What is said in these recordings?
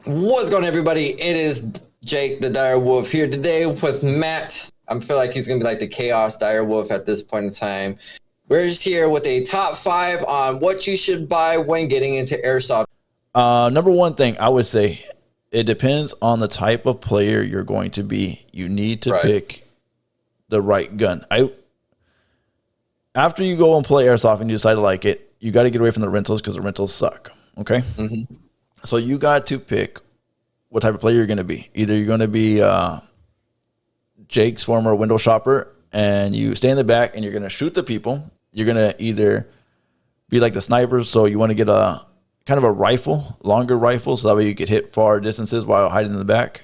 What's going on, everybody? It is Jake, the Direwulf, here today with Matt. I feel like he's going to be like the Chaos Direwulf at this point in time. We're just here with a top 5 on what you should buy when getting into Airsoft. Number one thing I would say, it depends on the type of player you're going to be. You need to pick the right gun. After you go and play Airsoft and you decide to like it, you got to get away from the rentals because the rentals suck. Okay? Mm-hmm. So you got to pick what type of player you're going to be. Either you're going to be Jake's former window shopper and you stay in the back and you're going to shoot the people. You're going to either be like the snipers, so you want to get a kind of a rifle, longer rifle, so that way you could hit far distances while hiding in the back.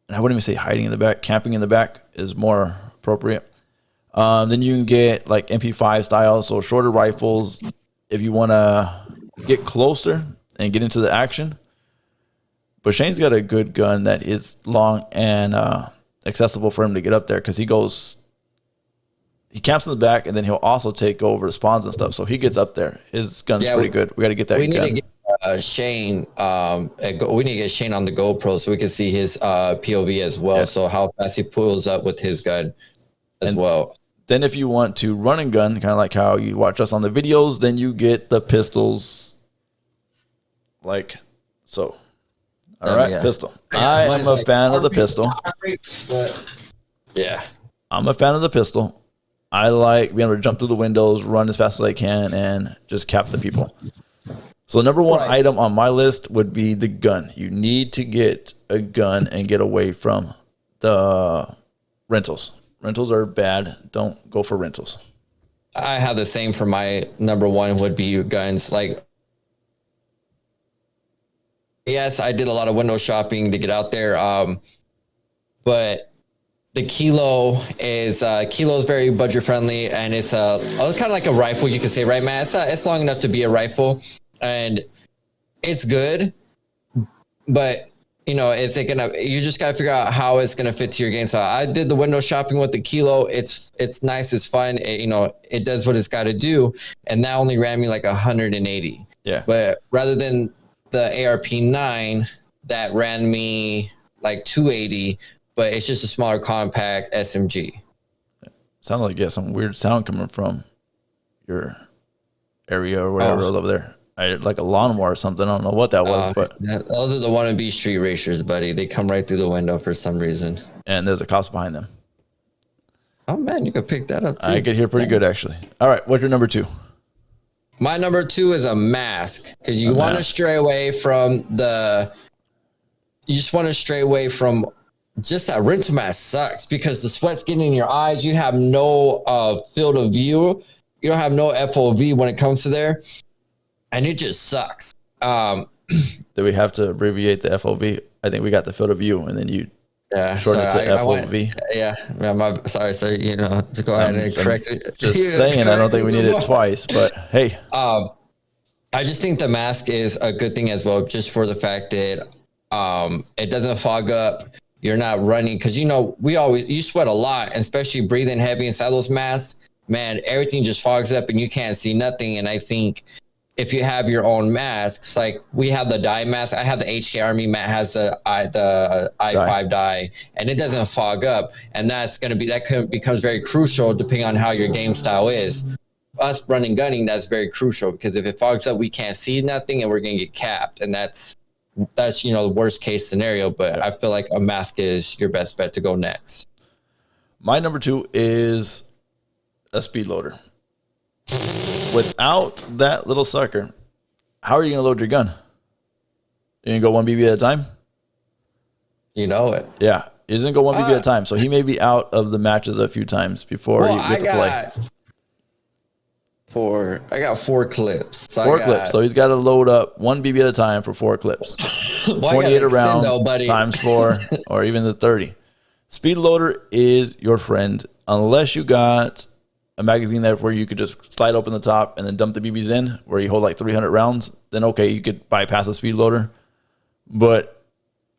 And I wouldn't even say hiding in the back. Camping in the back is more appropriate. Then you can get like MP5 style, so shorter rifles if you want to get closer and get into the action. But Shane's got a good gun that is long and accessible for him to get up there because he camps in the back and then he'll also take over the spawns and stuff. So he gets up there. His gun's pretty good. We got to get that gun. We need to get Shane. We need to get Shane on the GoPro so we can see his POV as well. Yeah. So how fast he pulls up with his gun as well. Then if you want to run and gun, kind of like how you watch us on the videos, then you get the pistols like so. All right, pistol. I am a fan of the pistol. Yeah. I'm a fan of the pistol. I like being able to jump through the windows, run as fast as I can, and just cap the people. So number one item on my list would be the gun. You need to get a gun and get away from the rentals. Rentals are bad. Don't go for rentals. I have the same for my number one would be guns. Like, yes, I did a lot of window shopping to get out there. But the Kilo is very budget friendly, and it's kind of like a rifle, you can say, right, Matt? It's long enough to be a rifle, and it's good, but you just gotta figure out how it's gonna fit to your game. So I did the window shopping with the Kilo. It's nice, it's fun. It does what it's got to do, and that only ran me like 180. Yeah. But rather than the ARP9 that ran me like 280. But it's just a smaller, compact SMG. Sounds like you got some weird sound coming from your area or whatever over there. Like a lawnmower or something. I don't know what that was, but those are the wannabe street racers, buddy. They come right through the window for some reason. And there's a cops behind them. Oh man, you could pick that up too. I could hear pretty good actually. All right, what's your number 2? My number 2 is a mask because you want to stray away from just that rental mask sucks because the sweat's getting in your eyes. You have no field of view. You don't have no FOV when it comes to there. And it just sucks. Do we have to abbreviate the FOV? I think we got the field of view and then you shorten it to FOV. Sorry, sir. To go ahead and correct it. Just saying, I don't think we need it twice, but hey. I just think the mask is a good thing as well, just for the fact that it doesn't fog up. You're not running because you sweat a lot, and especially breathing heavy inside those masks. Man, everything just fogs up and you can't see nothing. And I think if you have your own masks, like we have the dye mask, I have the HK Army. Matt has the I5 dye, and it doesn't fog up. And that becomes very crucial depending on how your game style is. Us running gunning, that's very crucial because if it fogs up, we can't see nothing and we're gonna get capped, and that's the worst case scenario, but I feel like a mask is your best bet to go next. My number 2 is a speed loader. Without that little sucker, how are you going to load your gun? You going to go 1 BB at a time? You know it. Yeah. He's going to go 1 BB at a time. So he may be out of the matches a few times before you get to play. I got 4 clips. So 4 clips. So he's got to load up 1 BB at a time for 4 clips. 28 around times 4 or even the 30. Speed loader is your friend unless you got a magazine there where you could just slide open the top and then dump the BBs in where you hold like 300 rounds. Then okay, you could bypass a speed loader. But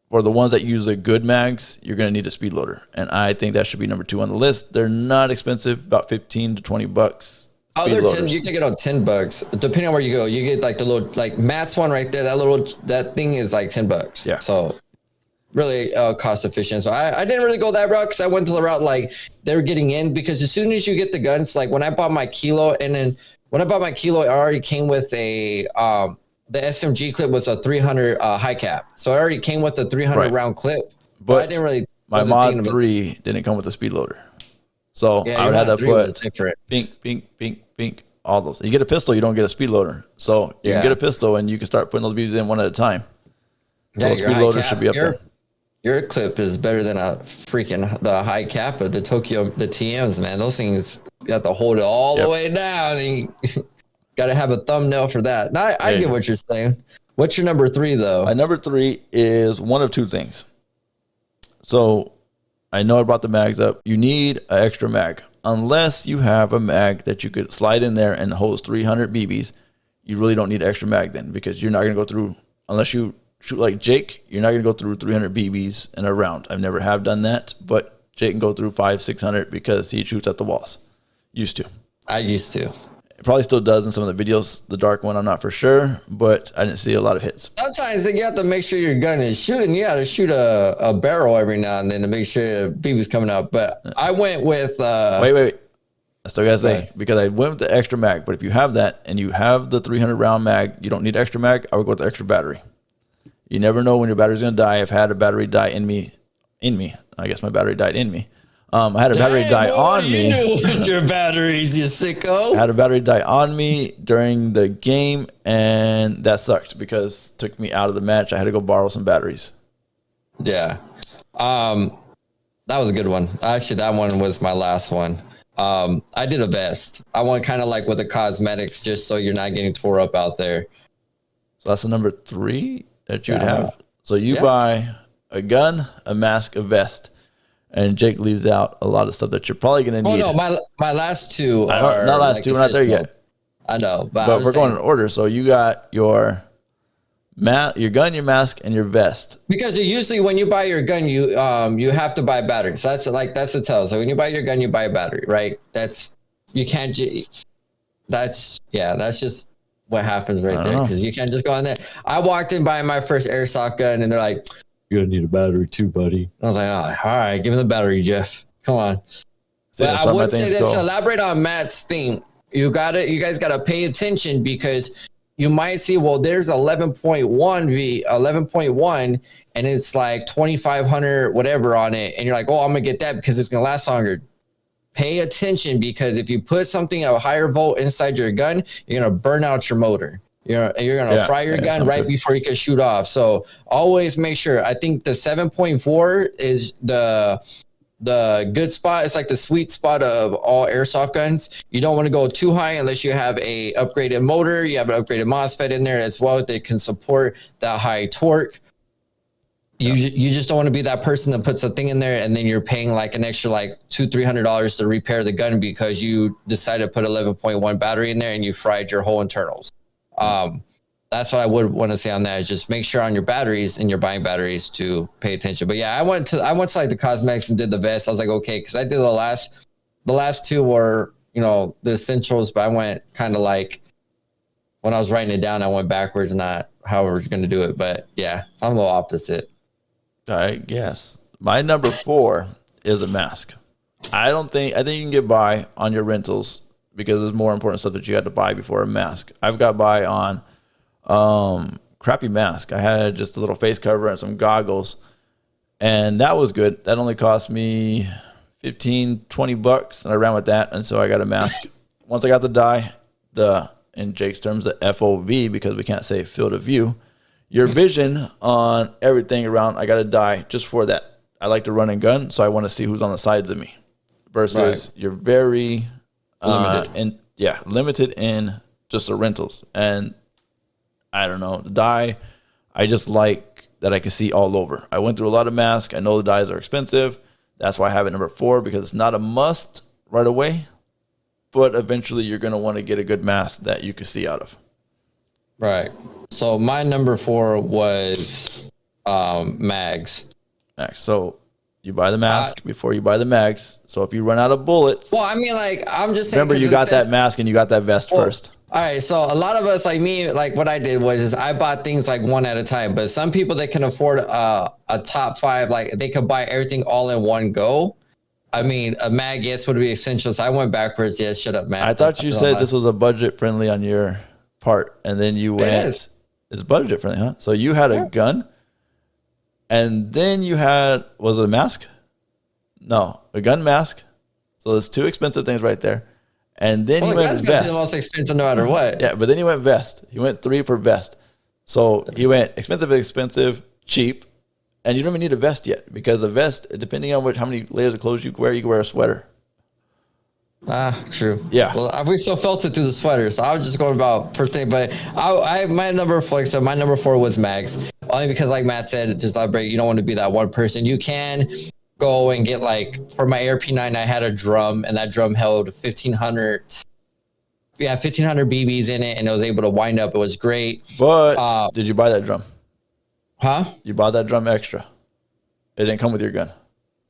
for the ones that use a good mags, you're going to need a speed loader. And I think that should be number 2 on the list. They're not expensive, about $15 to $20. Oh, they're 10. You can get on $10 depending on where you go. You get like the little, like Matt's one right there. That thing is like $10. Yeah. So really cost efficient. So I didn't really go that route because I went to the route like they were getting in, because as soon as you get the guns, like when I bought my Kilo, and then when I bought my Kilo, it already came with a the SMG clip was a 300 high cap. So it already came with a 300 round clip. But I didn't really. My Mod 3 didn't come with a speed loader. So yeah, I would have to put different. pink, all those. You get a pistol, you don't get a speed loader. So you can get a pistol and you can start putting those BBs in one at a time. So the speed loader should be up there. Your clip is better than the high cap of the TMs, man. Those things, you have to hold it all the way down. And got to have a thumbnail for that. Now, I get what you're saying. What's your number 3, though? My number 3 is one of two things. So I know I brought the mags up. You need an extra mag. Unless you have a mag that you could slide in there and holds 300 BBs, you really don't need an extra mag then, because you're not going to go through, unless you shoot like Jake, you're not going to go through 300 BBs in a round. I've never have done that, but Jake can go through 500-600 because he shoots at the walls. Used to. I used to. It probably still does in some of the videos. The dark one, I'm not for sure, but I didn't see a lot of hits. Sometimes you have to make sure your gun is shooting. You got to shoot a barrel every now and then to make sure BB's coming out. But I went with... Wait. I still got to say, because I went with the extra mag, but if you have that and you have the 300 round mag, you don't need extra mag. I would go with the extra battery. You never know when your battery's going to die. I've had a battery die in me. I guess my battery died in me. I had a battery die on me. You knew your batteries, you sicko. I had a battery die on me during the game, and that sucked because it took me out of the match. I had to go borrow some batteries. Yeah. That was a good one. Actually, that one was my last one. I did a vest. I went kind of like with the cosmetics, just so you're not getting tore up out there. So that's the number 3 that you would have. So you buy a gun, a mask, a vest. And Jake leaves out a lot of stuff that you're probably going to need. Oh, no, my last two are... Not last two, we're not there yet. I know. But we're going in order. So you got your gun, your mask, and your vest. Because usually when you buy your gun, you have to buy a battery. So that's the tell. So when you buy your gun, you buy a battery, right? That's just what happens right there. Because you can't just go in there. I walked in buying my first Airsoft gun, and they're like, "You're gonna need a battery too, buddy." I was like, "Oh, all right, give me the battery, Jeff. Come on." But I would say this to elaborate on Matt's thing. You guys gotta pay attention, because you might see, well, there's 11.1, and it's like 2,500 whatever on it, and you're like, oh, I'm gonna get that because it's gonna last longer. Pay attention, because if you put something at a higher volt inside your gun, you're gonna burn out your motor. You're gonna fry your gun right before you can shoot off. So always make sure. I think the 7.4 is the good spot. It's like the sweet spot of all Airsoft guns. You don't want to go too high unless you have a upgraded motor. You have an upgraded MOSFET in there as well that can support that high torque. You just don't want to be that person that puts a thing in there and then you're paying like an extra like $200-$300 to repair the gun because you decided to put 11.1 battery in there and you fried your whole internals. That's what I would want to say on that, is just make sure on your batteries and you're buying batteries to pay attention. But yeah, I went to like the cosmetics and did the vest. I was like, okay, because I did the last two were, the essentials, but I went kind of like, when I was writing it down, I went backwards, not how we're going to do it. But yeah, I'm a little opposite. I guess my number 4 is a mask. I think you can get by on your rentals because there's more important stuff that you had to buy before a mask. I've got by on crappy mask. I had just a little face cover and some goggles, and that was good. That only cost me $15-$20, and I ran with that, and so I got a mask. Once I got the dye, in Jake's terms, the FOV, because we can't say field of view, your vision on everything around, I got a dye just for that. I like to run and gun, so I want to see who's on the sides of me. Versus you're very limited in just the rentals. And I don't know, the dye, I just like that I can see all over. I went through a lot of masks. I know the dyes are expensive. That's why I have it number 4, because it's not a must right away, but eventually you're going to want to get a good mask that you can see out of. Right. So my number 4 was mags. So You buy the mask before you buy the mags. So if you run out of bullets, well, I mean, like, I'm just saying. Remember, you got that mask and you got that vest first. All right, so a lot of us, like me, like what I did was I bought things like one at a time. But some people that can afford a top 5, like they could buy everything all in one go. I mean, a mag, yes, would be essential. So I went backwards. Yes, shut up, man. I thought you said this was a budget friendly on your part, and then you went. It is. It's budget friendly, huh? So you had a gun, and then you had, was it a mask? No, a gun, mask. So there's 2 expensive things right there. And then he went vest. The most expensive no matter what. Yeah, but then he went vest. He went 3 for vest. So he went expensive, cheap, and you don't even need a vest yet, because a vest, depending on how many layers of clothes you can wear a sweater. True. Yeah. Well, we still felt it through the sweater, so I was just going about first thing. But my number 4 was mags, only because, like Matt said, just elaborate. You don't want to be that one person. You can go and get, like, for my ARP9, I had a drum, and that drum held 1,500 BBs in it, and it was able to wind up. It was great. But did you buy that drum? Huh? You bought that drum extra. It didn't come with your gun.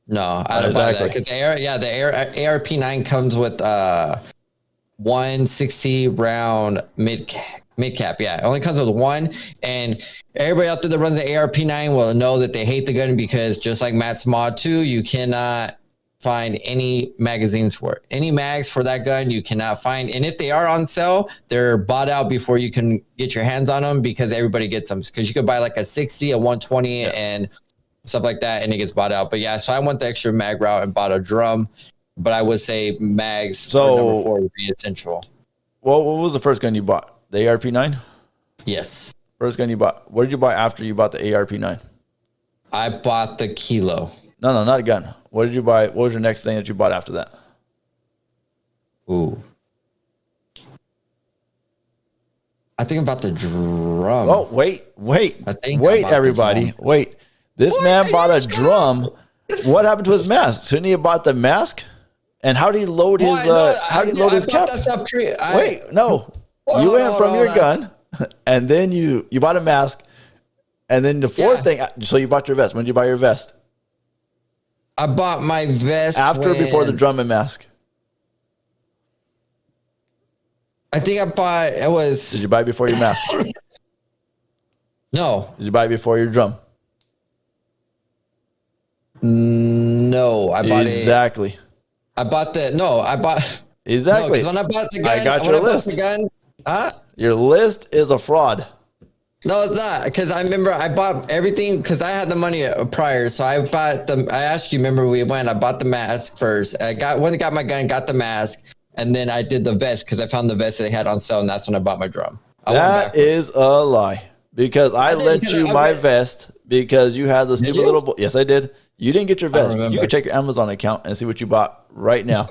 No, I didn't buy that because the ARP9 comes with 160 round mid cap. Yeah, it only comes with 1, and everybody out there that runs the ARP9 will know that they hate the gun, because just like Matt's mod 2, you cannot find any magazines for it. Any mags for that gun you cannot find, and if they are on sale, they're bought out before you can get your hands on them, because everybody gets them. Because you could buy like a 60, a 120, and stuff like that, and it gets bought out. But yeah, so I went the extra mag route and bought a drum. But I would say mags for number 4 would be essential. Well, what was the first gun you bought? The ARP9? Yes. First gun you bought. What did you buy after you bought the ARP9? I bought the Kilo. No, not a gun. What did you buy? What was your next thing that you bought after that? Ooh. I think about the drum. Oh, wait, everybody. Wait. This man bought a drum. What happened to his mask? Shouldn't he have bought the mask? And how did he load his cap? Wait, no. You went from your gun, and then you bought a mask, and then the 4th thing, so you bought your vest. When did you buy your vest? I bought my vest after or before the drum and mask? I think I bought, it was... Did you buy it before your mask? No. Did you buy it before your drum? No, I bought it. Exactly. I bought the, no, I bought. Exactly. No, when I bought the gun, I got your list. Your list is a fraud. No, it's not. Because I remember I bought everything because I had the money prior. So I bought I asked you, remember we went, I bought the mask first. When I got my gun, got the mask. And then I did the vest because I found the vest they had on sale. And that's when I bought my drum. That is a lie. Because I lent you my vest because you had the stupid little... Yes, I did. You didn't get your vest. You can check your Amazon account and see what you bought right now.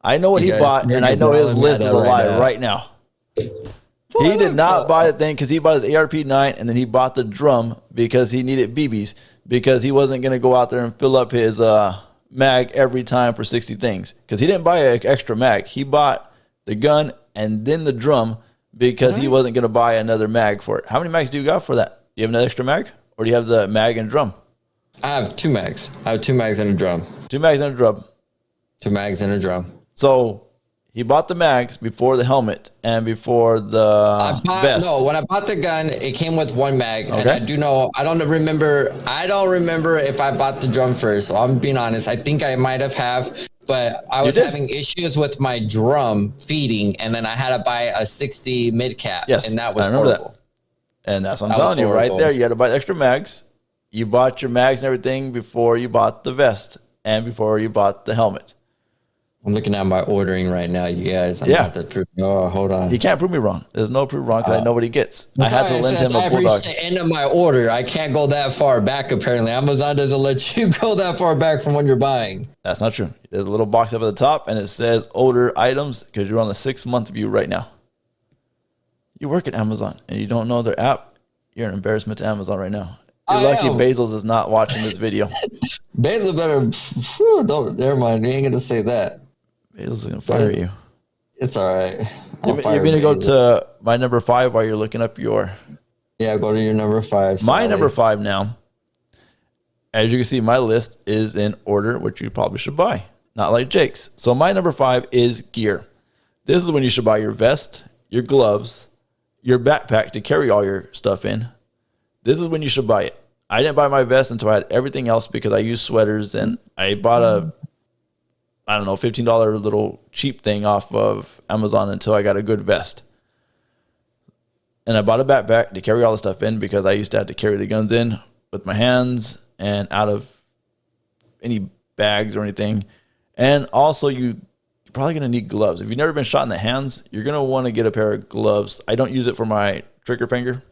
I know what he bought, and I know his list is a lie right now. He did not buy the thing because he bought his ARP9, and then he bought the drum because he needed BBs, because he wasn't going to go out there and fill up his mag every time for 60 things, because he didn't buy an extra mag. He bought the gun and then the drum because he wasn't going to buy another mag for it. How many mags do you got for that? Do you have an extra mag, or do you have the mag and drum? I have 2 mags. I have 2 mags and a drum. 2 mags and a drum. 2 mags and a drum. So he bought the mags before the helmet and before the vest. No, when I bought the gun, it came with 1 mag. Okay. And I don't remember if I bought the drum first. So I'm being honest. I think I might have, but I was having issues with my drum feeding, and then I had to buy a 60 mid cap. Yes, and that was I remember horrible. That. And that's what I'm telling you right there. You had to buy extra mags. You bought your mags and everything before you bought the vest and before you bought the helmet. I'm looking at my ordering right now, you guys. Hold on. You can't prove me wrong. There's no proof wrong because I know what he gets. I had to lend him a bulldog. I've reached the end of my order. I can't go that far back, apparently. Amazon doesn't let you go that far back from when you're buying. That's not true. There's a little box up at the top, and it says order items because you're on the 6-month view right now. You work at Amazon, and you don't know their app. You're an embarrassment to Amazon right now. You're lucky Bezos is not watching this video. Bezos never mind. You ain't going to say that. Bezos is going to fire you. It's all right. You're going to go to my number 5 while you're looking up your... Yeah, go to your number 5. My number 5 now as you can see, my list is in order, which you probably should buy, not like Jake's. So my number 5 is gear. This is when you should buy your vest, your gloves, your backpack to carry all your stuff in. This is when you should buy it. I didn't buy my vest until I had everything else because I use sweaters, and I bought a, I don't know, $15 little cheap thing off of Amazon until I got a good vest. And I bought a backpack to carry all the stuff in because I used to have to carry the guns in with my hands and out of any bags or anything. And also you're probably going to need gloves. If you've never been shot in the hands, you're going to want to get a pair of gloves. I don't use it for my trigger finger,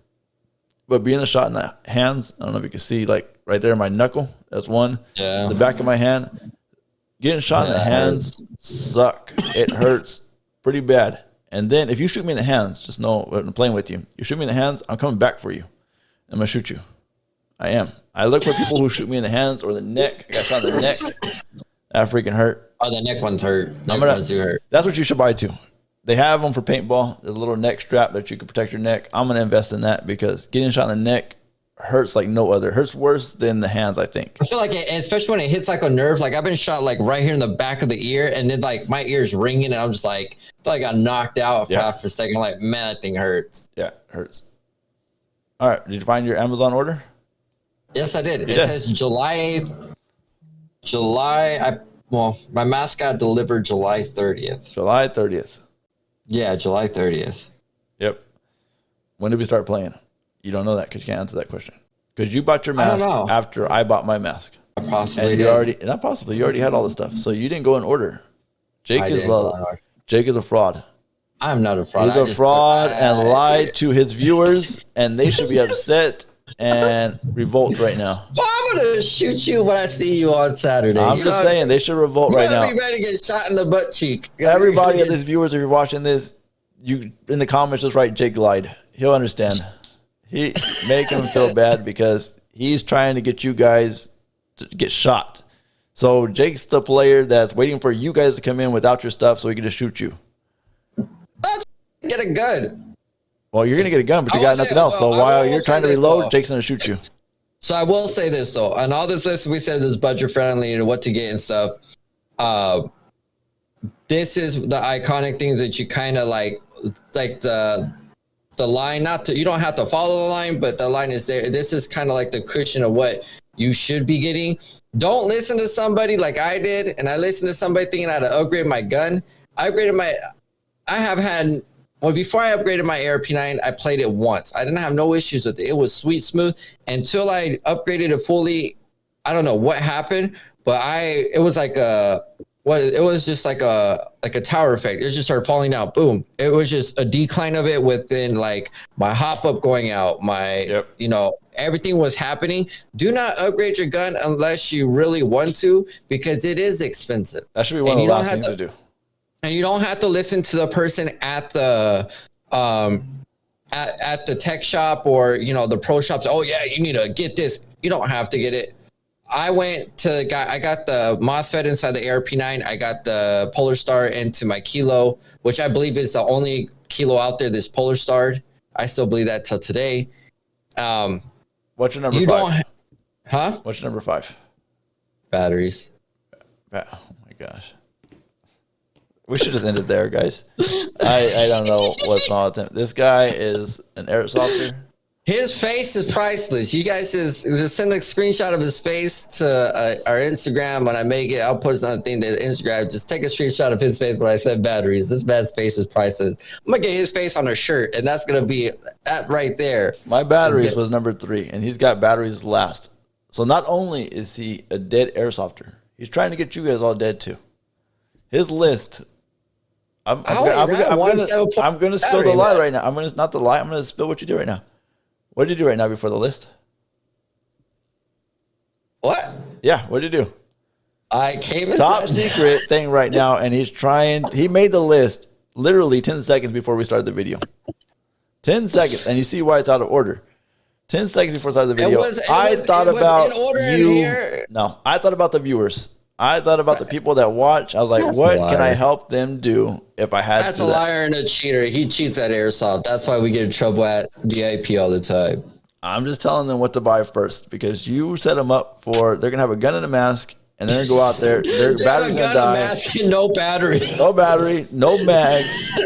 but being a shot in the hands, I don't know if you can see, like right there, my knuckle, that's one. Yeah. The back of my hand, getting shot in the hands suck. It hurts pretty bad. And then if you shoot me in the hands, just know when I'm playing with you. You shoot me in the hands, I'm coming back for you. I'm going to shoot you. I am. I look for people who shoot me in the hands or the neck. I got shot in the neck. That freaking hurt. Oh, the neck ones hurt. Ones do hurt. That's what you should buy too. They have them for paintball. There's a little neck strap that you can protect your neck. I'm going to invest in that because getting shot in the neck hurts like no other. It hurts worse than the hands, I think. I feel like, especially when it hits like a nerve, like I've been shot like right here in the back of the ear, and then like my ear's ringing, and I'm just like, I feel like I got knocked out for half a second. I'm like, man, that thing hurts. Yeah, it hurts. All right. Did you find your Amazon order? Yes, I did. It says July 8th. My mask got delivered July 30th. July 30th. Yeah, July 30th. Yep. When did we start playing? You don't know that because you can't answer that question. Because you bought your mask after I bought my mask. I possibly and you already had all the stuff. So you didn't go in order. Jake is a fraud. I'm not a fraud. He's a fraud and lied to his viewers, and they should be upset and revolt right now. Well, I'm gonna shoot you when I see you on Saturday. I'm just saying they should revolt right now. Be ready to get shot in the butt cheek. Everybody of these viewers, if you're watching this, you in the comments just write Jake lied. He'll understand. He make him feel bad because he's trying to get you guys to get shot. So Jake's the player that's waiting for you guys to come in without your stuff so he can just shoot you. Let's get a gun. Well, you're going to get a gun, but you got nothing else. So while you're trying to reload, Jake's going to shoot you. So I will say this, though. On all this list, we said it's budget friendly and what to get and stuff. This is the iconic things that you kind of like the line. You don't have to follow the line, but the line is there. This is kind of like the cushion of what you should be getting. Don't listen to somebody like I did, and I listened to somebody thinking I had to upgrade my gun. Before I upgraded my ARP9, I played it once. I didn't have no issues with it. It was sweet, smooth until I upgraded it fully. I don't know what happened, but it was just like a tower effect. It just started falling down. Boom. It was just a decline of it within like my hop up going out, everything was happening. Do not upgrade your gun unless you really want to, because it is expensive. That should be one of the last things to do. And you don't have to listen to the person at the at the tech shop or the pro shops. Oh yeah, you need to get this. You don't have to get it. I went to the guy. I got the MOSFET inside the ARP9. I got the Polar Star into my Kilo, which I believe is the only Kilo out there that's Polar Starred. I still believe that till today. What's your number 5? What's your number 5? Batteries. Oh my gosh. We should just end it there, guys. I don't know what's wrong with him. This guy is an Airsofter. His face is priceless. You guys just send a screenshot of his face to our Instagram. When I make it, I'll post another thing to Instagram. Just take a screenshot of his face when I said batteries. This man's face is priceless. I'm going to get his face on a shirt, and that's going to be that right there. My batteries was number 3, and he's got batteries last. So not only is he a dead Airsofter, he's trying to get you guys all dead too. His list... I'm going to spill the lie right now. I'm going to spill what you do right now. What did you do right now before the list? What? Yeah, what did you do? I came top secret thing right now, and he made the list literally 10 seconds before we started the video. 10 seconds, and you see why it's out of order. 10 seconds before we started the video. I thought about the viewers. I thought about the people that watch. I was like, what can I help them do if I had to? That's a liar and a cheater. He cheats at Airsoft. That's why we get in trouble at VIP all the time. I'm just telling them what to buy first because you set them up for they're gonna have a gun and a mask and they're gonna go out there. Their battery's gonna die. Mask and no battery. No battery, no mags,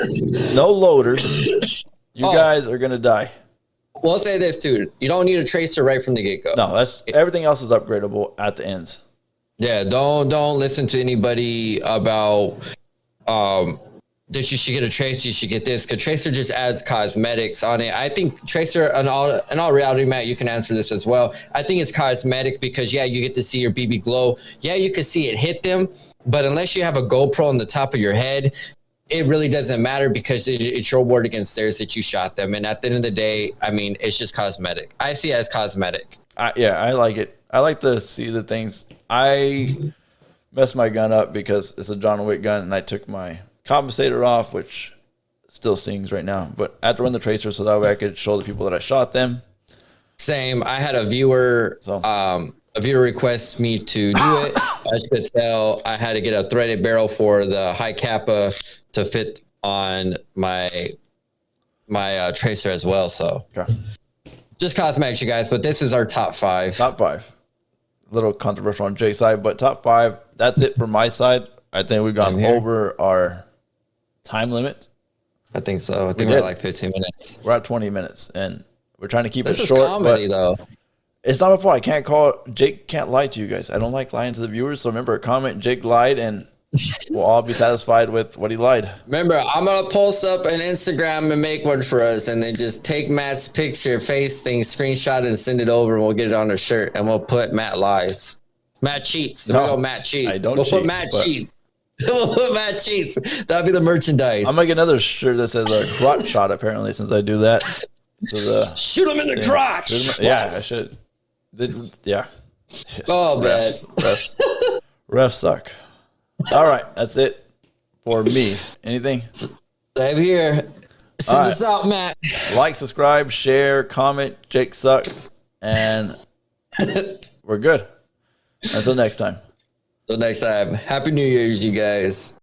no loaders. You guys are gonna die. We'll say this, dude. You don't need a tracer right from the get-go. No, that's everything else is upgradable at the ends. Yeah, don't listen to anybody about this. You should get a tracer. You should get this. Because tracer just adds cosmetics on it. I think tracer, in all reality, Matt, you can answer this as well. I think it's cosmetic because you get to see your BB glow. Yeah, you can see it hit them, but unless you have a GoPro on the top of your head, it really doesn't matter because it's your word against theirs that you shot them. And at the end of the day, I mean, it's just cosmetic. I see it as cosmetic. I like it. I like to see the things. I messed my gun up because it's a John Wick gun, and I took my compensator off, which still stings right now. But I had to run the tracer so that way I could show the people that I shot them. Same. I had a viewer request me to do it. I should tell I had to get a threaded barrel for the high kappa to fit on my tracer as well. So just cosmetics, you guys. But this is our top 5. Top 5. A little controversial on Jay's side, but top 5. That's it for my side. I think we've gone over our time limit. I think so. I think we're at like 15 minutes. We're at 20 minutes, and we're trying to keep it short. This is comedy, though. It's not my fault. I can't call. Jake can't lie to you guys. I don't like lying to the viewers. So remember, comment Jake lied, and we'll all be satisfied with what he lied. Remember, I'm gonna post up an Instagram and make one for us, and then just take Matt's picture, face thing, screenshot, and send it over. And we'll get it on a shirt, and we'll put Matt lies. Matt cheats. No, Matt cheats. I don't. We'll cheat, put Matt cheats. We'll put Matt cheats. That'll be the merchandise. I'm gonna get another shirt that says a crotch shot. Apparently, since I do that, so shoot him in the crotch. Yeah, I should. Yeah. Yes. Oh, man. Refs suck. All right, that's it for me. Anything? Same here. Send us out, Matt. Like, subscribe, share, comment. Jake sucks, and we're good. Until next time. Happy New Year's, you guys.